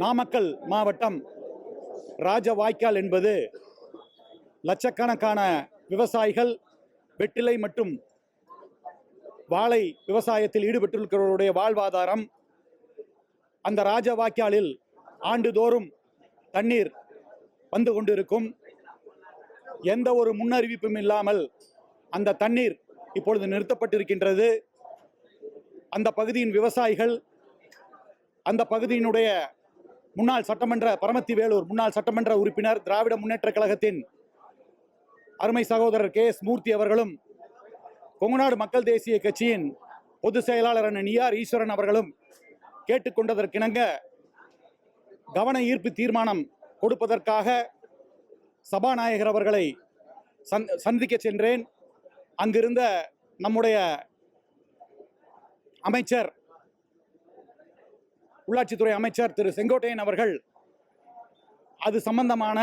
நாமக்கல் மாவட்டம் ராஜவாய்க்கால் என்பது லட்சக்கணக்கான விவசாயிகள் வெற்றிலை மற்றும் வாழை விவசாயத்தில் ஈடுபட்டிருக்கிறவருடைய வாழ்வாதாரம். அந்த ராஜவாய்க்காலில் ஆண்டுதோறும் தண்ணீர் வந்து கொண்டிருக்கும். எந்த ஒரு முன்னறிவிப்பும் இல்லாமல் அந்த தண்ணீர் இப்பொழுது நிறுத்தப்பட்டிருக்கின்றது. அந்த பகுதியின் விவசாயிகள், அந்த பகுதியினுடைய முன்னாள் சட்டமன்ற பரமத்தி வேலூர் முன்னாள் சட்டமன்ற உறுப்பினர், திராவிட முன்னேற்ற கழகத்தின் அருமை சகோதரர் KS மூர்த்தி அவர்களும், கொங்குநாடு மக்கள் தேசிய கட்சியின் பொதுச் செயலாளர் நிஆர் ஈஸ்வரன் அவர்களும் கேட்டுக்கொண்டதற்கிணங்க கவன ஈர்ப்பு தீர்மானம் கொடுப்பதற்காக சபாநாயகர் அவர்களை சந்திக்க சென்றேன். அங்கிருந்த நம்முடைய அமைச்சர், உள்ளாட்சித்துறை அமைச்சர் திரு செங்கோட்டையன் அவர்கள் அது சம்பந்தமான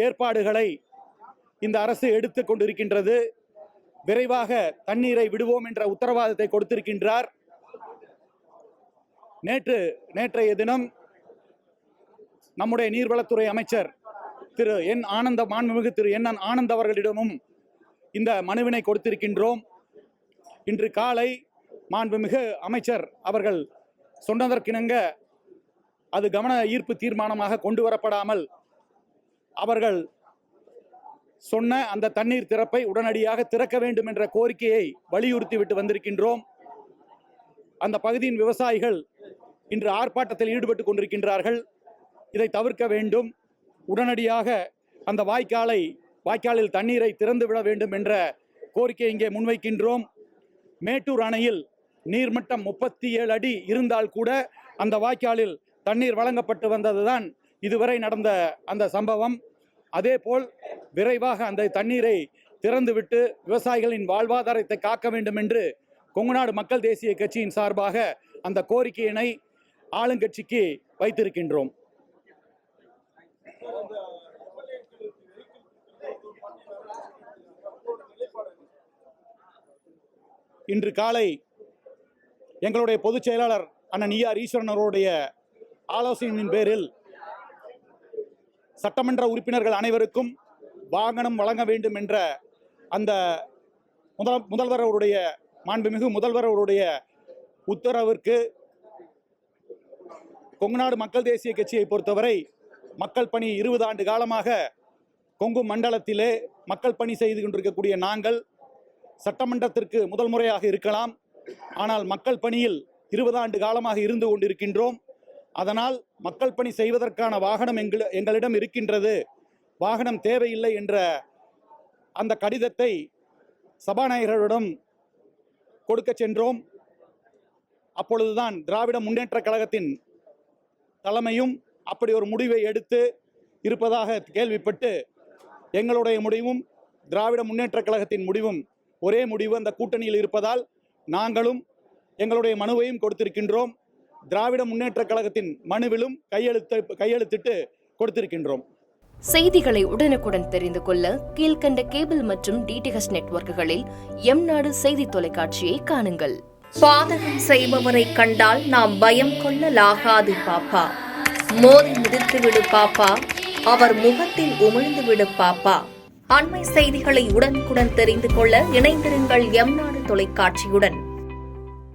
ஏற்பாடுகளை இந்த அரசு எடுத்துக் கொண்டிருக்கின்றது, விரைவாக தண்ணீரை விடுவோம் என்ற உத்தரவாதத்தை கொடுத்திருக்கின்றார். நேற்றைய தினம் நம்முடைய நீர்வளத்துறை அமைச்சர் திரு மாண்புமிகு திரு என் ஆனந்த் அவர்களிடமும் இந்த மனுவினை கொடுத்திருக்கின்றோம். இன்று காலை மாண்புமிகு அமைச்சர் அவர்கள் சொன்னதற்கிணங்க அது கவன ஈர்ப்பு தீர்மானமாக கொண்டு வரப்படாமல் அவர்கள் சொன்ன அந்த தண்ணீர் திறப்பை உடனடியாக திறக்க வேண்டும் என்ற கோரிக்கையை வலியுறுத்தி விட்டு வந்திருக்கின்றோம். அந்த பகுதியின் விவசாயிகள் இன்று ஆர்ப்பாட்டத்தில் ஈடுபட்டுக் கொண்டிருக்கின்றார்கள். இதை தவிர்க்க வேண்டும். உடனடியாக அந்த வாய்க்காலில் தண்ணீரை திறந்துவிட வேண்டும் என்ற கோரிக்கை இங்கே முன்வைக்கின்றோம். மேட்டூர் அணையில் நீர்மட்டம் 37 அடி இருந்தால் கூட அந்த வாய்க்காலில் தண்ணீர் வழங்கப்பட்டு வந்ததுதான் இதுவரை நடந்த அந்த சம்பவம். அதேபோல் விரைவாக அந்த தண்ணீரை திறந்துவிட்டு விவசாயிகளின் வாழ்வாதாரத்தை காக்க வேண்டும் என்று கொங்குநாடு மக்கள் தேசிய கட்சியின் சார்பாக அந்த கோரிக்கையினை ஆளுங்கட்சிக்கு வைத்திருக்கின்றோம். இன்று காலை எங்களுடைய பொதுச் செயலாளர் அண்ணன் நிஆர் ஈஸ்வரன் அவருடைய ஆலோசனையின் பேரில் சட்டமன்ற உறுப்பினர்கள் அனைவருக்கும் வாகனம் வழங்க வேண்டும் என்ற அந்த மாண்புமிகு முதல்வர் அவருடைய உத்தரவிற்கு கொங்குநாடு மக்கள் தேசிய கட்சியை பொறுத்தவரை மக்கள் பணி 20 ஆண்டு காலமாக கொங்கு மண்டலத்திலே மக்கள் பணி செய்து கொண்டிருக்கக்கூடிய நாங்கள் சட்டமன்றத்திற்கு முதல் முறையாக இருக்கலாம், ஆனால் மக்கள் பணியில் 20 ஆண்டு காலமாக இருந்து கொண்டிருக்கின்றோம். அதனால் மக்கள் பணி செய்வதற்கான வாகனம் எங்களிடம் இருக்கின்றது, வாகனம் தேவையில்லை என்ற அந்த கடிதத்தை சபாநாயகரிடம் கொடுக்க சென்றோம். அப்பொழுதுதான் திராவிட முன்னேற்ற கழகத்தின் தலைமையும் அப்படி ஒரு முடிவை எடுத்து இருப்பதாக கேள்விப்பட்டு எங்களுடைய முடிவும் திராவிட முன்னேற்ற கழகத்தின் முடிவும் ஒரே முடிவு, அந்த கூட்டணியில் இருப்பதால் நாங்களும் எங்களுடைய மனுவையும் கொடுத்திருக்கின்றோம். திராவிட முன்னேற்ற கழகத்தின் மனுவிலும் கையெழுத்திட்டு கொடுத்திருக்கின்றோம். செய்திகளை உடனுக்குடன் தெரிந்து கொள்ள கீழ்கண்ட கேபிள் மற்றும் DTH நெட்வொர்க்குகளில் எம்நாடு செய்தி தொலைக்காட்சியை காணுங்கள். பாதகம் செய்பவரை கண்டால் நாம் பயம் கொள்ளலாகாது பாப்பா. மோதி மிதித்து விடு பாப்பா, அவர் முகத்தில் உமிழ்ந்து விடு பாப்பா. அண்மை செய்திகளை உடனுக்குடன் தெரிந்து கொள்ள இணைந்திருங்கள் எம்நாடு தொலைக்காட்சியுடன்.